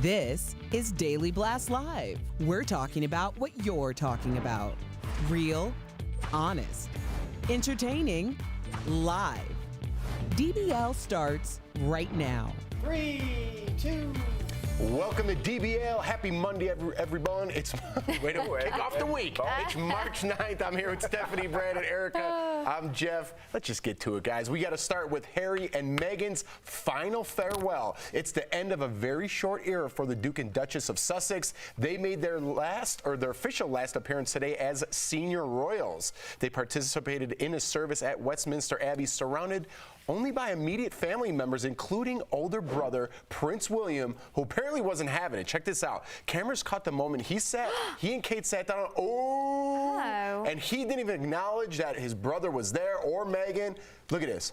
This is Daily Blast Live. We're talking about what you're talking about. Real, honest, entertaining, live. DBL starts right now. 3, 2. Welcome to DBL. Happy Monday, everyone. It's way to kick off the week. It's March 9th. I'm here with Stephanie, Brad, and Erica. I'm Jeff. Let's just get to it, guys. We got to start with Harry and Meghan's final farewell. It's the end of a very short era for the Duke and Duchess of Sussex. They made their official last appearance today as senior royals. They participated in a service at Westminster Abbey, surrounded only by immediate family members, including older brother Prince William, who apparently wasn't having it. Check this out. Cameras caught the moment he and Kate sat down. Hello. And he didn't even acknowledge that his brother was there or Meghan. Look at this.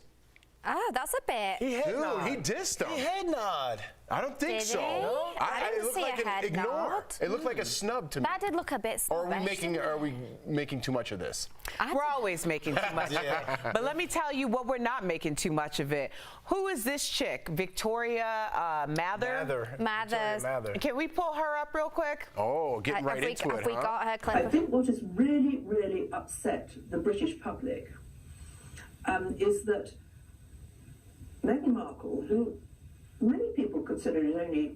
Oh, that's a bit. He dissed him. He head nod. I don't think Did so. he? No. I didn't it looked see like a head an ignore. nod. It looked like a snub to me. That did look a bit Or snobbish. are we making too much of this? We're always making too much of it. But let me tell you what we're not making too much of it. Who is this chick? Victoria Mather? Mathers. Mather. Can we pull her up real quick? Oh, getting right into it, Have we got her I clip? think what has really, really upset the British public is that Meghan Markle, who many people consider is only,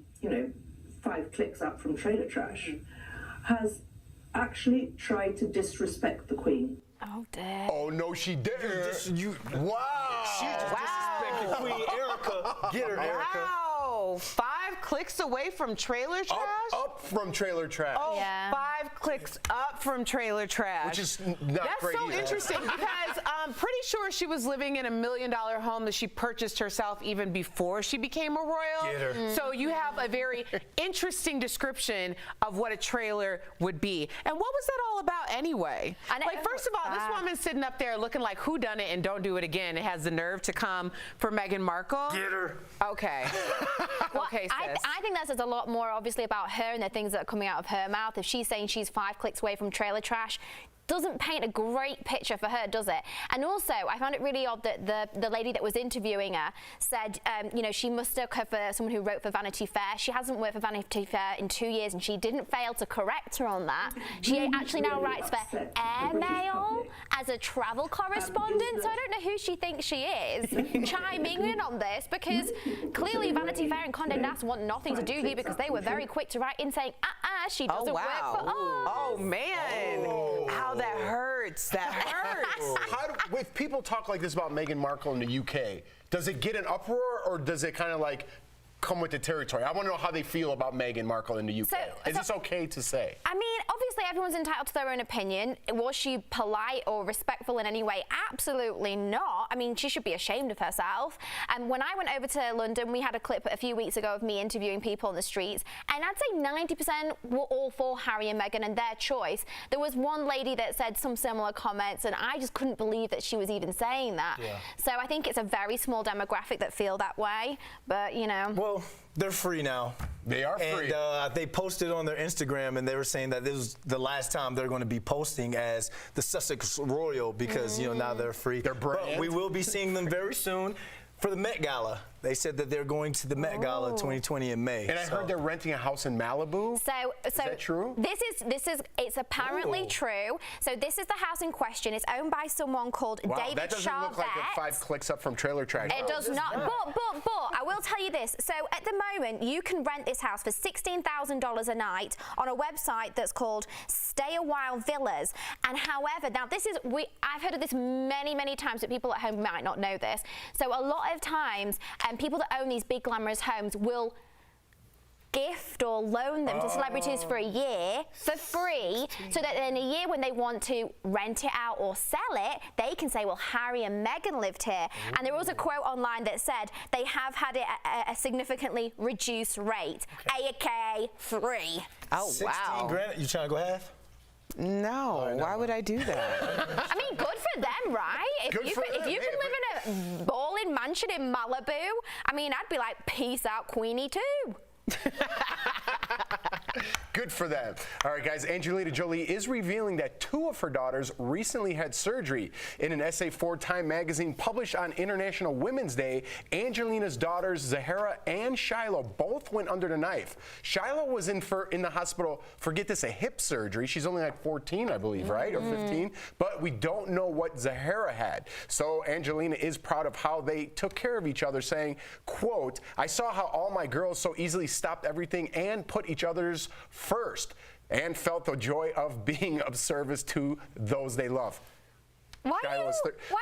5 clicks up from trailer trash, has actually tried to disrespect the Queen. Oh, dear. Oh, no, she didn't. Wow. She just disrespected Queen Erica. Get her, Erica. Wow. 5 clicks away from trailer trash? Up from trailer trash. Oh, Yeah. 5 clicks up from trailer trash. Which is not That's great so either. interesting because I'm pretty sure she was living in $1 million home that she purchased herself even before she became a royal. Get her. So you have a very interesting description of what a trailer would be. And what was that all about anyway? I know- Like, first of all, this woman's sitting up there looking like who done it and don't do it again. It has the nerve to come for Meghan Markle. Get her. Okay. Okay, sis. I think that says a lot more, obviously, about her and the things that are coming out of her mouth. If she's saying she's 5 clicks away from trailer trash, doesn't paint a great picture for her, does it? And also, I found it really odd that the lady that was interviewing her said, she must have for someone who wrote for Vanity Fair. She hasn't worked for Vanity Fair in 2 years, and she didn't fail to correct her on that. She actually now writes for Airmail as a travel correspondent, so I don't know who she thinks she is chiming in on this, because clearly Vanity Fair and Condé Nast want nothing to do with you, because they were very quick to write in saying, she doesn't work for us. Oh, man. How that hurts. That hurts. If people talk like this about Meghan Markle in the UK, does it get an uproar or does it kind of like come with the territory? I want to know how they feel about Meghan Markle in the UK. Is this okay to say? I mean, obviously everyone's entitled to their own opinion. Was she polite or respectful in any way? Absolutely not. I mean, she should be ashamed of herself. And when I went over to London, we had a clip a few weeks ago of me interviewing people in the streets, and I'd say 90% were all for Harry and Meghan and their choice. There was one lady that said some similar comments, and I just couldn't believe that she was even saying that. Yeah. So I think it's a very small demographic that feel that way, but Well, they're free now. They are free. And they posted on their Instagram, and they were saying that this was the last time they're going to be posting as the Sussex Royal because, now they're free. Their brand. But we will be seeing them very soon for the Met Gala. They said that they're going to the Met Gala 2020 in May. And I heard they're renting a house in Malibu. Is that true? It's apparently true. So this is the house in question. It's owned by someone called Wow, David that doesn't look like a 5 clicks up from trailer trash. It does not. But I will tell you this. So at the moment, you can rent this house for $16,000 a night on a website that's called Stay a While Villas. And however, now I've heard of this many, many times, but people at home might not know this. So a lot of times, people that own these big glamorous homes will gift or loan them to celebrities for a year for free, so that in a year when they want to rent it out or sell it, they can say, well, Harry and Meghan lived here. And there was a quote online that said they have had it at a significantly reduced rate, aka free. Oh, 16 wow. grand. You trying to go half? No, why would I do that? I mean, good for them, right? If you can live in a balling mansion in Malibu, I mean, I'd be like, peace out, Queenie, too. Good for them. All right, guys, Angelina Jolie is revealing that 2 of her daughters recently had surgery. In an essay for Time magazine published on International Women's Day, Angelina's daughters, Zahara and Shiloh, both went under the knife. Shiloh was in the hospital for, get this, a hip surgery. She's only like 14, I believe, right? Or 15. But we don't know what Zahara had. So Angelina is proud of how they took care of each other, saying, quote, "I saw how all my girls so easily stopped everything and put each other's first and felt the joy of being of service to those they love." Why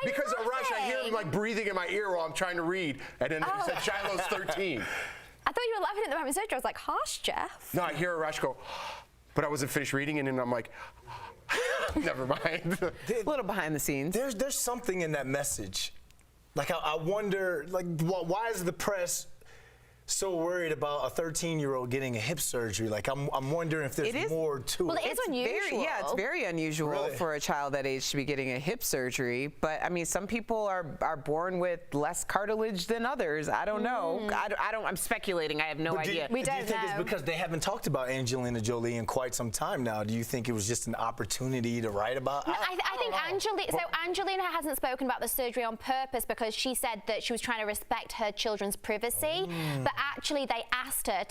because Arash, I hear him like breathing in my ear while I'm trying to read, and then he said Shiloh's 13. I thought you were laughing at the moment surgery. I was like, harsh, Jeff. No, I hear Arash go, but I wasn't finished reading, and then I'm like, never mind. A little behind the scenes. There's something in that message. Like, I wonder, like, why is the press so worried about a 13-year-old getting a hip surgery? Like, I'm wondering if there's more to it. Well, it is unusual. It's very unusual for a child that age to be getting a hip surgery. But I mean, some people are born with less cartilage than others. I don't know. I'm speculating. I have no idea. Do you think it's because they haven't talked about Angelina Jolie in quite some time now? Do you think it was just an opportunity to write about? No, I think Angelina hasn't spoken about the surgery on purpose because she said that she was trying to respect her children's privacy. But actually they asked her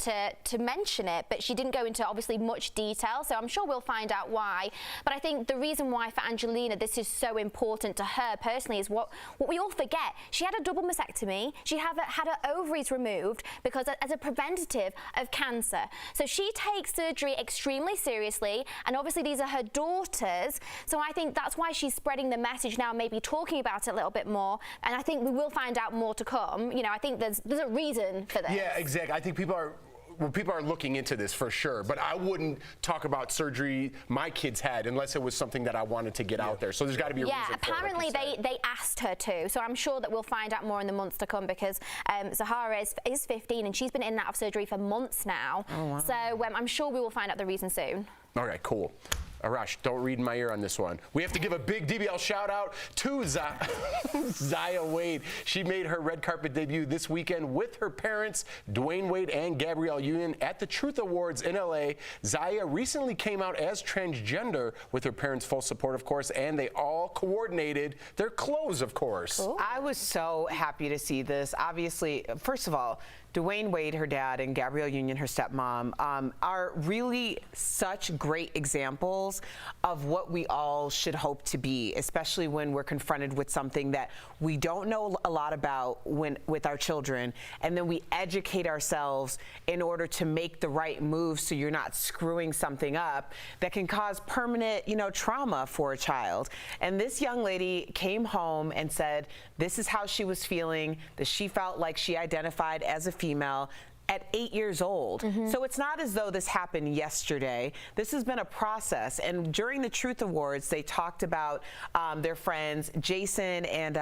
to mention it, but she didn't go into obviously much detail, so I'm sure we'll find out why. But I think the reason why for Angelina this is so important to her personally is what we all forget. She had a double mastectomy. She had her ovaries removed because as a preventative of cancer. So she takes surgery extremely seriously, and obviously these are her daughters, so I think that's why she's spreading the message now, maybe talking about it a little bit more, and I think we will find out more to come. You know, I think there's a reason for this. Yeah, exactly. I think people are looking into this for sure, but I wouldn't talk about surgery my kids had unless it was something that I wanted to get out there. So there's got to be a reason for it. Yeah, apparently they asked her to, so I'm sure that we'll find out more in the months to come because Zahara is 15 and she's been in and out of surgery for months now. Oh, wow. So I'm sure we will find out the reason soon. All right, cool. Arash, don't read in my ear on this one. We have to give a big DBL shout out to Zaya Wade. She made her red carpet debut this weekend with her parents, Dwayne Wade and Gabrielle Union, at the Truth Awards in LA. Zaya recently came out as transgender with her parents' full support, of course, and they all coordinated their clothes, of course. Cool. I was so happy to see this. Obviously, first of all, Dwayne Wade, her dad, and Gabrielle Union, her stepmom, are really such great examples of what we all should hope to be, especially when we're confronted with something that we don't know a lot about with our children, and then we educate ourselves in order to make the right move so you're not screwing something up that can cause permanent, trauma for a child. And this young lady came home and said this is how she was feeling, that she felt like she identified as a female at 8 years old. So it's not as though this happened yesterday. This has been a process. And during the Truth Awards, they talked about their friends, Jason and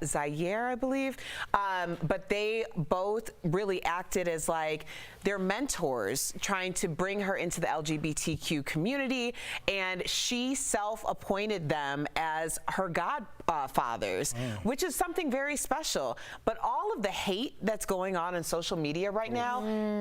Zaire, I believe. But they both really acted as like their mentors, trying to bring her into the LGBTQ community. And she self-appointed them as her godfathers, which is something very special. But all of the hate that's going on social media right now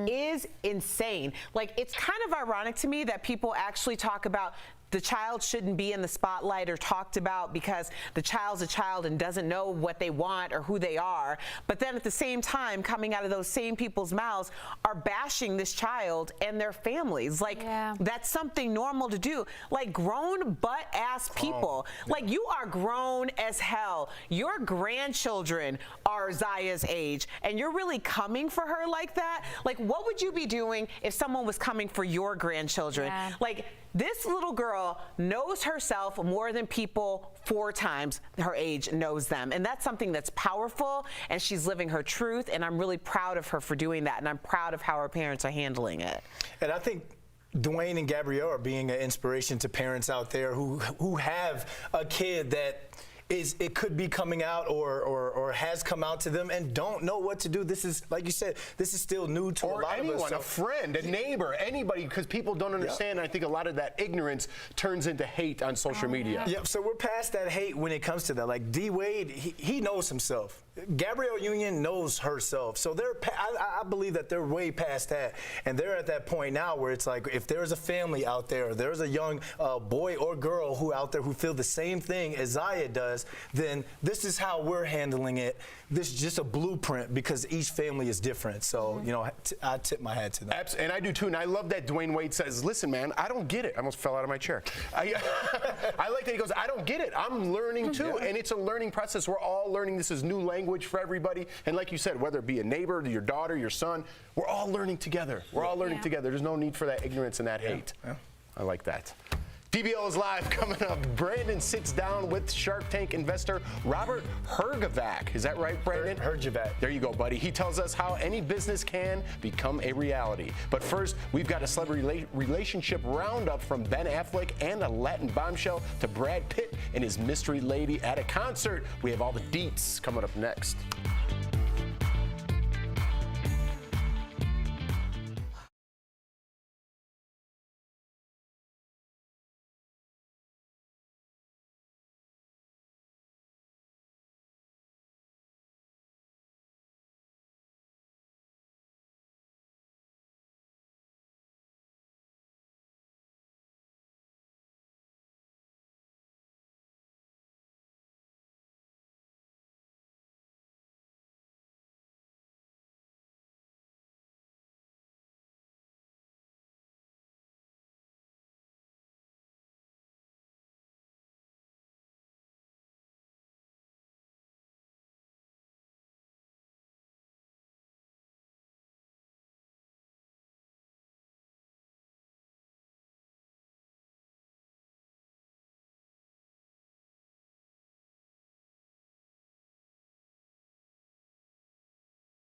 is insane. Like, it's kind of ironic to me that people actually talk about the child shouldn't be in the spotlight or talked about because the child's a child and doesn't know what they want or who they are. But then at the same time, coming out of those same people's mouths are bashing this child and their families. Like, that's something normal to do. Like, grown butt-ass people. Like, you are grown as hell. Your grandchildren are Zaya's age, and you're really coming for her like that? Like, what would you be doing if someone was coming for your grandchildren? Like, this little girl knows herself more than people 4 times her age knows them. And that's something that's powerful, and she's living her truth, and I'm really proud of her for doing that, and I'm proud of how her parents are handling it. And I think Dwayne and Gabrielle are being an inspiration to parents out there who have a kid that it could be coming out or has come out to them and don't know what to do. This is, like you said, this is still new to a lot of us. A friend, a neighbor, anybody, because people don't understand. And I think a lot of that ignorance turns into hate on social media. Yep, so we're past that hate when it comes to that. Like, D. Wade, he knows himself. Gabrielle Union knows herself, so I believe that they're way past that, and they're at that point now where it's like, if there's a family out there, or there's a young boy or girl who out there who feel the same thing as Zaya does, then this is how we're handling it. This is just a blueprint because each family is different. So, you know, I tip my hat to them. And I do too. And I love that Dwayne Wade says, listen, man, I don't get it. I almost fell out of my chair. I like that he goes, I don't get it. I'm learning too. And it's a learning process. We're all learning. This is new language for everybody. And like you said, whether it be a neighbor, your daughter, your son, we're all learning together. We're all learning together. There's no need for that ignorance and that hate. I like that. DBL is live coming up. Brandon sits down with Shark Tank investor Robert Herjavec. Is that right, Brandon? Herjavec. There you go, buddy. He tells us how any business can become a reality. But first, we've got a celebrity relationship roundup from Ben Affleck and a Latin bombshell to Brad Pitt and his mystery lady at a concert. We have all the deets coming up next.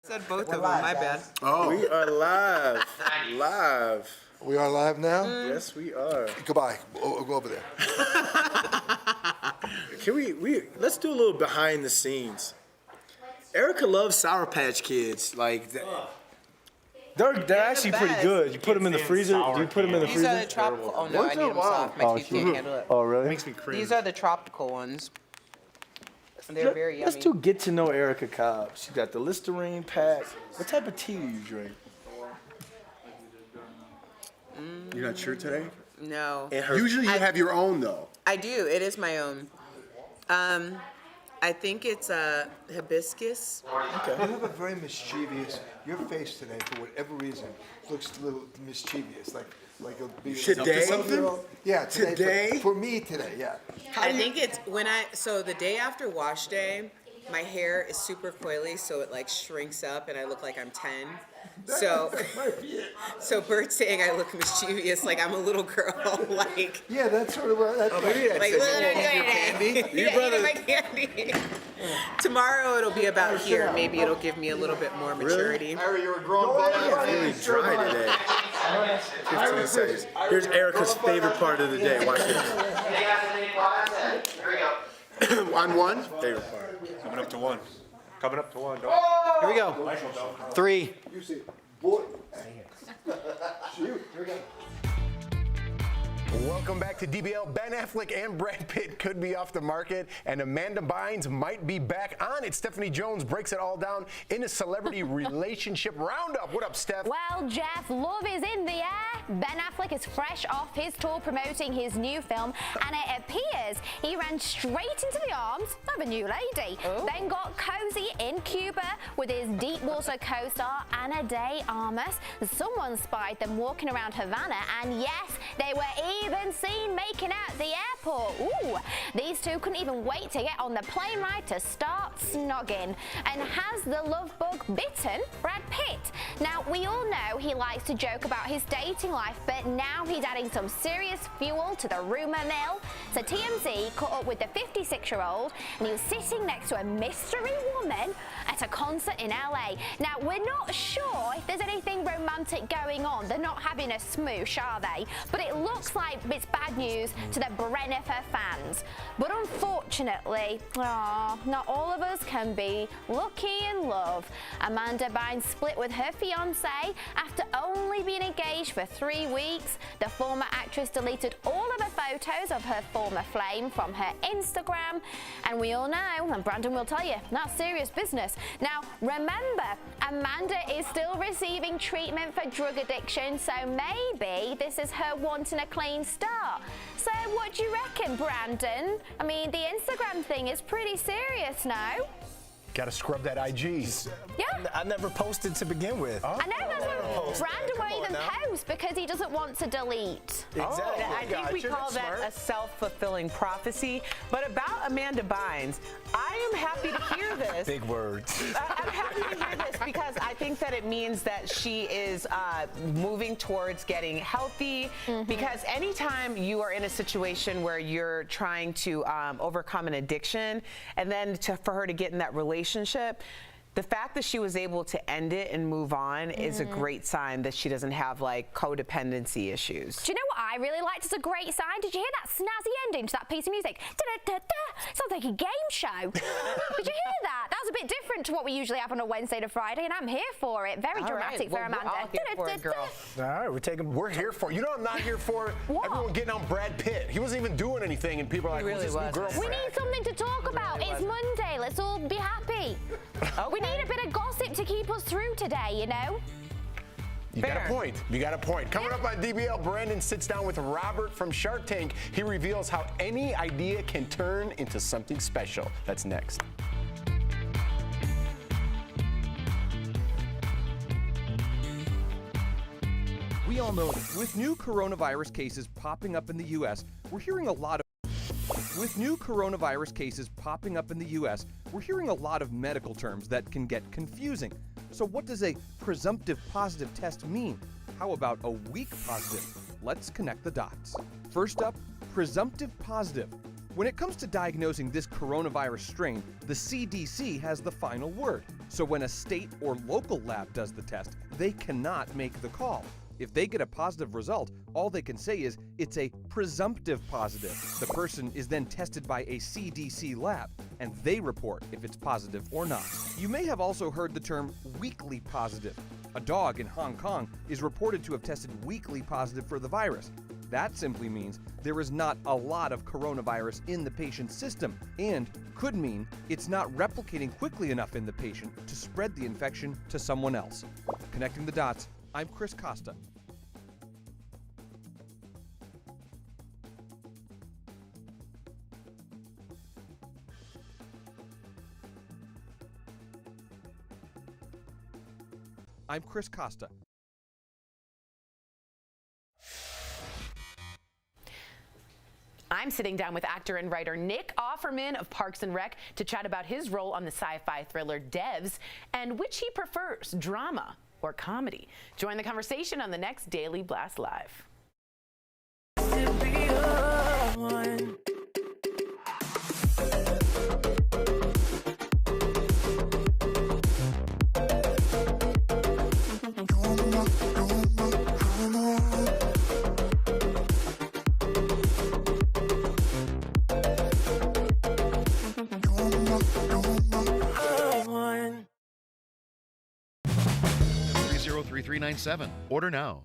Said both of them, my bad. Oh. We are live. Live. We are live now? Yes, we are. Goodbye. Go over there. Can we let's do a little behind the scenes. Erica loves Sour Patch Kids. Like, they're actually pretty good. You put them in the freezer. Do you put them in the These are freezer? the tropical. Oh no, I need them soft. My teeth can't handle it. Oh, really? Makes me crazy. These are the tropical ones. They're very yummy. Let's do get to know Erica Cobb. She got the Listerine pack. What type of tea do you drink? You're not sure today? No. Usually you have your own, though. I do. It is my own. I think it's hibiscus. You have a very mischievous, your face today, for whatever reason, looks a little mischievous. Like it'll be Today? Yeah, today. Today? For me today, yeah. I think it's so the day after wash day, my hair is super coily, so it like shrinks up and I look like I'm 10. So Bert's saying I look mischievous, like I'm a little girl, like. Yeah, that's sort of what that's Like, Your brother. my candy. Tomorrow it'll be about here. Maybe it'll give me a little bit more maturity. Harry, you're a grown boy. Really dry today. 15 seconds. Here's Erica's favorite part of the day. Watch this. On one? Favorite part. Coming up to one. Coming up to one. Here we go. 3. You see, boy. Shoot, here we go. Welcome back to DBL. Ben Affleck and Brad Pitt could be off the market, and Amanda Bynes might be back on it. Stephanie Jones breaks it all down in a celebrity relationship roundup. What up, Steph? Well, Jeff, love is in the air. Ben Affleck is fresh off his tour promoting his new film, and it appears he ran straight into the arms of a new lady. Then got cozy in Cuba with his Deepwater co-star Ana de Armas. Someone spied them walking around Havana, and yes, they were even seen making out at the airport. Ooh, these two couldn't even wait to get on the plane ride to start snogging. And has the love bug bitten Brad Pitt? Now, we all know he likes to joke about his dating life, but now he's adding some serious fuel to the rumor mill. So TMZ caught up with the 56-year-old, and he was sitting next to a mystery woman at a concert in LA. Now, we're not sure if there's anything romantic going on. They're not having a smoosh, are they? But it looks like it's bad news to the Brennifer fans. But unfortunately, not all of us can be lucky in love. Amanda Bynes split with her fiancé after only being engaged for 3 weeks. The former actress deleted all of her photos of her former flame from her Instagram. And we all know, and Brandon will tell you, that's serious business. Now, remember, Amanda is still receiving treatment for drug addiction, so maybe this is her wanting a clean start. So what do you reckon, Brandon? I mean, the Instagram thing is pretty serious now. Gotta scrub that IG. Yeah. I never posted to begin with. I know, that's what Brandon won't even now. post because he doesn't want to delete. Exactly. I think we call that a self-fulfilling prophecy. But about Amanda Bynes, I am happy to hear this. Big words. I'm happy to hear this because I think that it means that she is moving towards getting healthy. Because anytime you are in a situation where you're trying to overcome an addiction, and then for her to get in that relationship, the fact that she was able to end it and move on is a great sign that she doesn't have like codependency issues. Do you know what I really liked as a great sign? Did you hear that snazzy ending to that piece of music? Da-da-da-da. Sounds like a game show. Did you hear that? That was a bit different to what we usually have on a Wednesday to Friday, and I'm here for it. Very dramatic for Amanda. We're all here for it, girl. All right, We're here for it. You know what I'm not here for? What? Everyone getting on Brad Pitt. He wasn't even doing anything, and people are like, He really who's this new wasn't. girlfriend? We need something to talk about. It's Monday. Let's all be happy. We need a bit of gossip to keep us through today, you know? You got a point. You got a point. Coming up on DBL, Brandon sits down with Robert from Shark Tank. He reveals how any idea can turn into something special. That's next. We all know that with new coronavirus cases popping up in the U.S., we're hearing a lot of medical terms that can get confusing. So what does a presumptive positive test mean? How about a weak positive? Let's connect the dots. First up, presumptive positive. When it comes to diagnosing this coronavirus strain, the CDC has the final word. So when a state or local lab does the test, they cannot make the call. If they get a positive result, all they can say is it's a presumptive positive. The person is then tested by a CDC lab, and they report if it's positive or not. You may have also heard the term weakly positive. A dog in Hong Kong is reported to have tested weakly positive for the virus. That simply means there is not a lot of coronavirus in the patient's system, and could mean it's not replicating quickly enough in the patient to spread the infection to someone else. Connecting the dots, I'm Chris Costa. I'm Chris Costa. I'm sitting down with actor and writer Nick Offerman of Parks and Rec to chat about his role on the sci-fi thriller Devs and which he prefers, drama or comedy. Join the conversation on the next Daily Blast Live. Order now.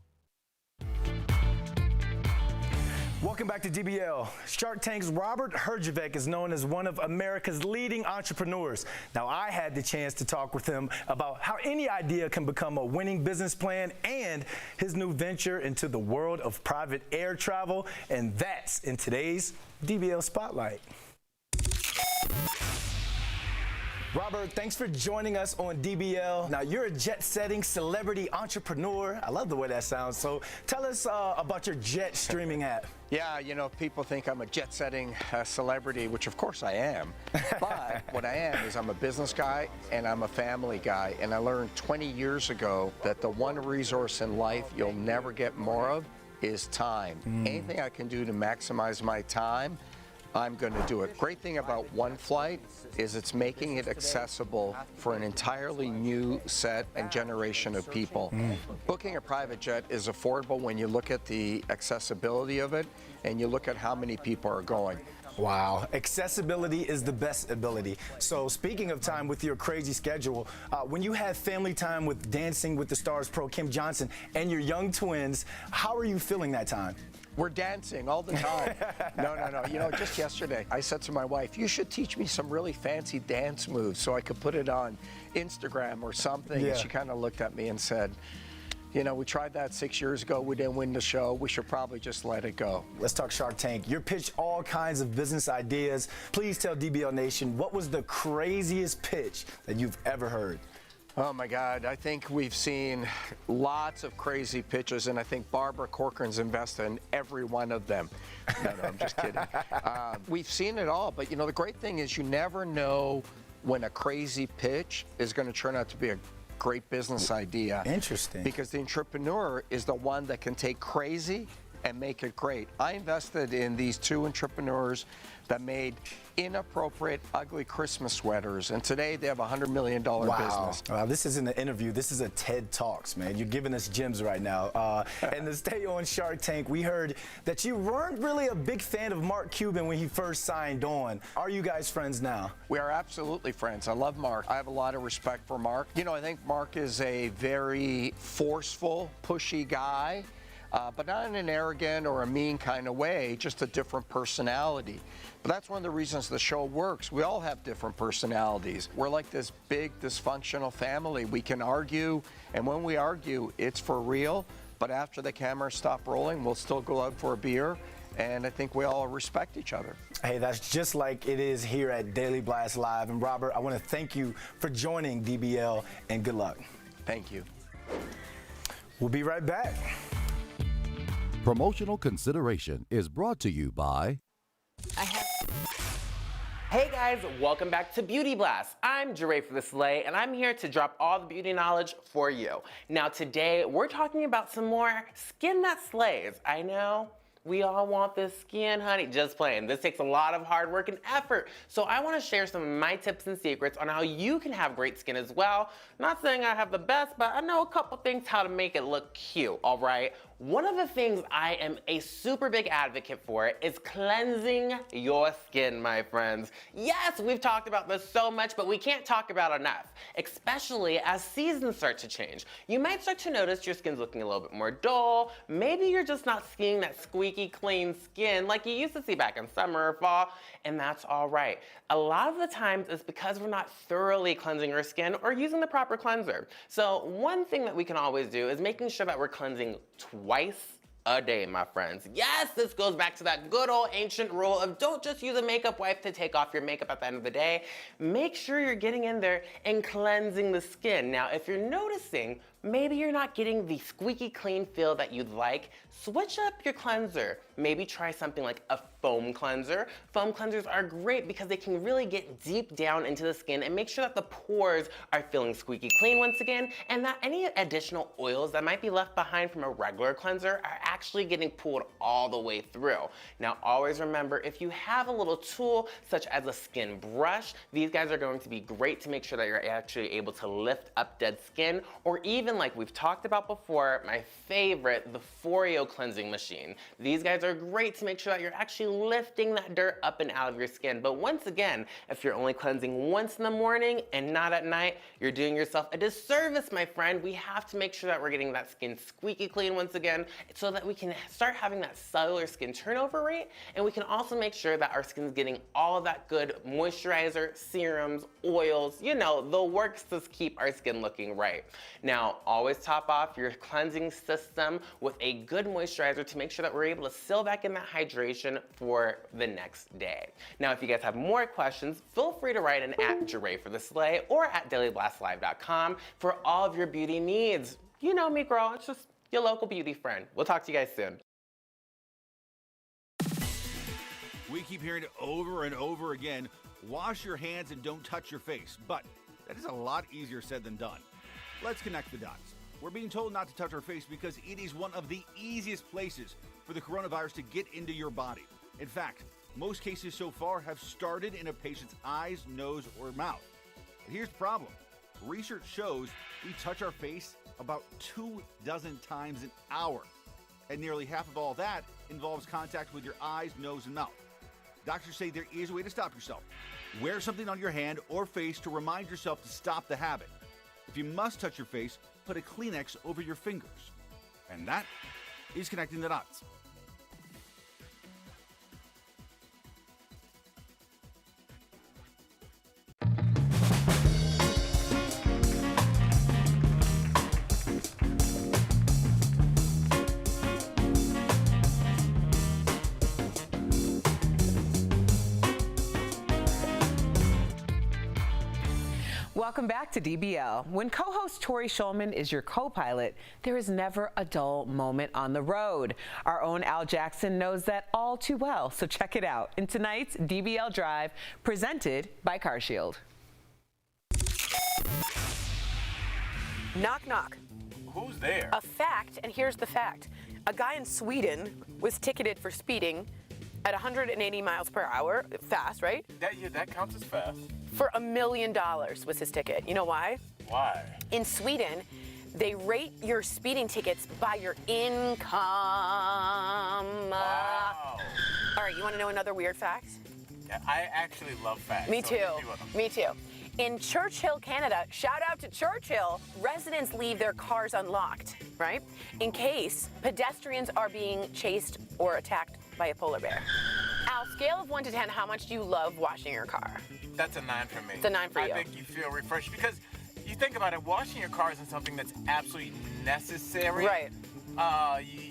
Welcome back to DBL. Shark Tank's Robert Herjavec is known as one of America's leading entrepreneurs. Now, I had the chance to talk with him about how any idea can become a winning business plan and his new venture into the world of private air travel, and that's in today's DBL Spotlight. Robert, thanks for joining us on DBL. Now, you're a jet-setting celebrity entrepreneur. I love the way that sounds. So tell us about your jet streaming app. Yeah, you know, people think I'm a jet-setting celebrity, which of course I am. But what I am is I'm a business guy and I'm a family guy. And I learned 20 years ago that the one resource in life you'll never get more of is time. Anything I can do to maximize my time, I'm going to do it. Great thing about One Flight is it's making it accessible for an entirely new set and generation of people. Booking a private jet is affordable when you look at the accessibility of it and you look at how many people are going. Wow. Accessibility is the best ability. So speaking of time with your crazy schedule, when you have family time with Dancing with the Stars pro Kim Johnson and your young twins, how are you feeling that time? We're dancing all the time. No. You know, just yesterday, I said to my wife, you should teach me some really fancy dance moves so I could put it on Instagram or something. Yeah. And she kind of looked at me and said, you know, we tried that 6 years ago. We didn't win the show. We should probably just let it go. Let's talk Shark Tank. You're pitched all kinds of business ideas. Please tell DBL Nation, what was the craziest pitch that you've ever heard? Oh my God, I think we've seen lots of crazy pitches, and I think Barbara Corcoran's invested in every one of them. No, I'm just kidding. We've seen it all, but you know, the great thing is you never know when a crazy pitch is going to turn out to be a great business idea. Interesting. Because the entrepreneur is the one that can take crazy and make it great. I invested in these two entrepreneurs that made inappropriate, ugly Christmas sweaters, and today they have a $100 million business. Wow, this isn't an interview. This is a TED Talks, man. You're giving us gems right now. And to stay on Shark Tank, we heard that you weren't really a big fan of Mark Cuban when he first signed on. Are you guys friends now? We are absolutely friends. I love Mark. I have a lot of respect for Mark. You know, I think Mark is a very forceful, pushy guy. But not in an arrogant or a mean kind of way, just a different personality. But that's one of the reasons the show works. We all have different personalities. We're like this big dysfunctional family. We can argue, and when we argue, it's for real. But after the cameras stop rolling, we'll still go out for a beer. And I think we all respect each other. Hey, that's just like it is here at Daily Blast Live. And Robert, I want to thank you for joining DBL, and good luck. Thank you. We'll be right back. Promotional consideration is brought to you by... Hey guys, welcome back to Beauty Blast. I'm Jeray for the Slay, and I'm here to drop all the beauty knowledge for you. Now today, we're talking about some more skin that slays. I know, we all want this skin, honey. Just playing. This takes a lot of hard work and effort. So I want to share some of my tips and secrets on how you can have great skin as well. Not saying I have the best, but I know a couple things how to make it look cute, all right? One of the things I am a super big advocate for is cleansing your skin, my friends. Yes, we've talked about this so much, but we can't talk about enough, especially as seasons start to change. You might start to notice your skin's looking a little bit more dull. Maybe you're just not seeing that squeaky clean skin like you used to see back in summer or fall, and that's all right. A lot of the times it's because we're not thoroughly cleansing our skin or using the proper cleanser. So one thing that we can always do is making sure that we're cleansing twice a day, my friends. Yes, this goes back to that good old ancient rule of don't just use a makeup wipe to take off your makeup at the end of the day. Make sure you're getting in there and cleansing the skin. Now, if you're noticing maybe you're not getting the squeaky clean feel that you'd like, switch up your cleanser. Maybe try something like a foam cleanser. Foam cleansers are great because they can really get deep down into the skin and make sure that the pores are feeling squeaky clean once again, and that any additional oils that might be left behind from a regular cleanser are actually getting pulled all the way through. Now, always remember, if you have a little tool such as a skin brush, these guys are going to be great to make sure that you're actually able to lift up dead skin, or even like we've talked about before, my favorite, the Foreo cleansing machine. These guys are great to make sure that you're actually lifting that dirt up and out of your skin. But once again, if you're only cleansing once in the morning and not at night, you're doing yourself a disservice, my friend. We have to make sure that we're getting that skin squeaky clean once again so that we can start having that cellular skin turnover rate, and we can also make sure that our skin's getting all of that good moisturizer, serums, oils, you know, the works to keep our skin looking right. Now, always top off your cleansing system with a good moisturizer to make sure that we're able to seal back in that hydration for the next day. Now, if you guys have more questions, feel free to write in at Jeray for the Slay or at dailyblastlive.com for all of your beauty needs. You know me, girl, it's just your local beauty friend. We'll talk to you guys soon. We keep hearing it over and over again, wash your hands and don't touch your face, but that is a lot easier said than done. Let's connect the dots. We're being told not to touch our face because it is one of the easiest places for the coronavirus to get into your body. In fact, most cases so far have started in a patient's eyes, nose, or mouth. And here's the problem. Research shows we touch our face about 24 times an hour, and nearly half of all that involves contact with your eyes, nose, and mouth. Doctors say there is a way to stop yourself. Wear something on your hand or face to remind yourself to stop the habit. If you must touch your face, put a Kleenex over your fingers. And that is Connecting the Dots. Welcome back to DBL. When co-host Tori Shulman is your co-pilot, there is never a dull moment on the road. Our own Al Jackson knows that all too well, so check it out in tonight's DBL Drive, presented by CarShield. Knock, knock. Who's there? A fact, and here's the fact. A guy in Sweden was ticketed for speeding at 180 miles per hour, fast, right? That counts as fast. For $1 million was his ticket. You know why? Why? In Sweden, they rate your speeding tickets by your income. Wow. All right, you want to know another weird fact? Yeah, I actually love facts. Me so too. hit me with them. Me too. In Churchill, Canada, shout out to Churchill, residents leave their cars unlocked, right? In case pedestrians are being chased or attacked by a polar bear. Al, scale of 1 to 10, how much do you love washing your car? That's a 9 for me. It's a 9 for you. I think you feel refreshed because you think about it, washing your car isn't something that's absolutely necessary. Right.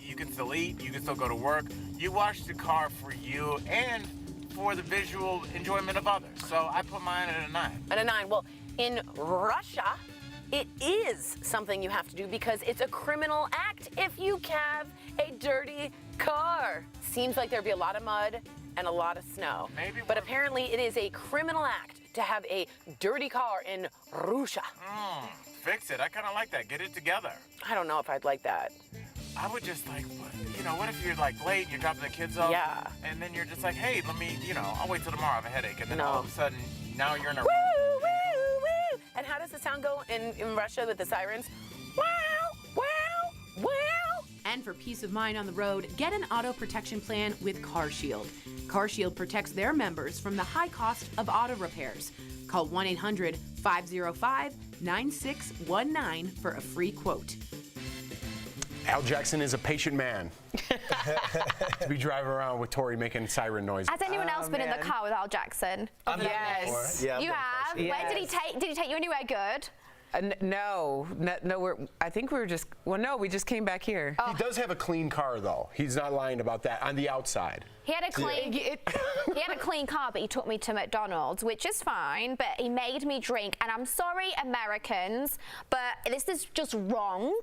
You can still eat, you can still go to work. You wash the car for you and for the visual enjoyment of others. So I put mine at a 9. At a 9. Well, in Russia, it is something you have to do because it's a criminal act if you have a dirty car. Seems like there'd be a lot of mud and a lot of snow. But apparently it is a criminal act to have a dirty car in Russia. Fix it. I kind of like that. Get it together. I don't know if I'd like that. I would just like, what if you're like late and you're dropping the kids off? Yeah. And then you're just like, hey, let me, I'll wait till tomorrow. I have a headache. And then No. all of a sudden, now you're in a... Woo, woo, woo. And how does the sound go in Russia with the sirens? Wow, wow, wow. And for peace of mind on the road, get an auto protection plan with CarShield. CarShield protects their members from the high cost of auto repairs. Call 1-800-505-9619 for a free quote. Al Jackson is a patient man. To be driving around with Tori making siren noise. Has anyone else been in the car with Al Jackson? Yes. Yeah, You have? Yes. Where did he take you anywhere good? No, I think we were just, we just came back here. He does have a clean car, though. He's not lying about that on the outside. He had a clean, he had a clean car, but he took me to McDonald's, which is fine. But he made me drink, and I'm sorry, Americans, but this is just wrong.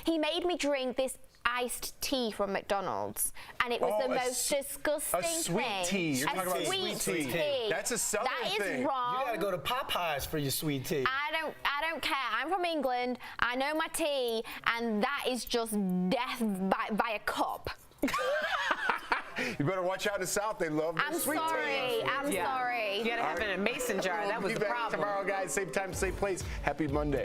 He made me drink this iced tea from McDonald's, and it was the most disgusting thing. A sweet tea. You're talking about sweet tea. That's a southern thing. That is wrong. You gotta go to Popeyes for your sweet tea. I don't care. I'm from England. I know my tea, and that is just death by a cup. You better watch out in the South. They love their sweet tea. I'm sorry. You gotta have it in a mason jar. That was We'll the be back problem. tomorrow, guys. Same time, same place. Happy Monday.